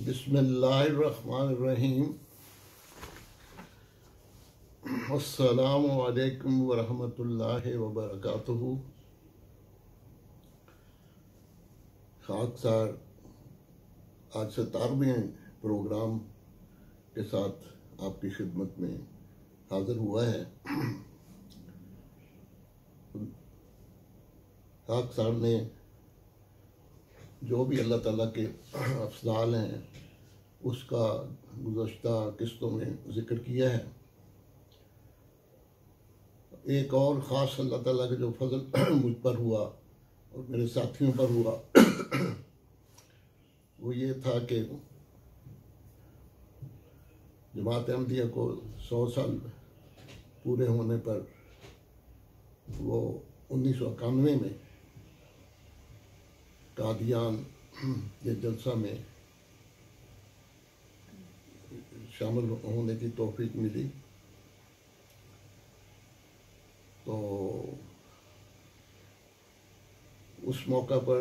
बिस्मिल्लाहिर्रहमानिर्रहीम। अस्सलामु अलैकुम वरहमतुल्लाहि वबरकातुहू। खाकसार आज 17वें प्रोग्राम के साथ आपकी खिदमत में हाजिर हुआ है। खाकसार ने जो भी अल्लाह ताला के अफ़ज़ाल हैं उसका गुज़श्ता किस्तों में ज़िक्र किया है। एक और ख़ास अल्लाह ताला का जो फजल मुझ पर हुआ और मेरे साथियों पर हुआ वो ये था कि जमात अहमदिया को 100 साल पूरे होने पर वो 1991 में कादियान के जलसा में शामिल होने की तौफीक मिली। तो उस मौका पर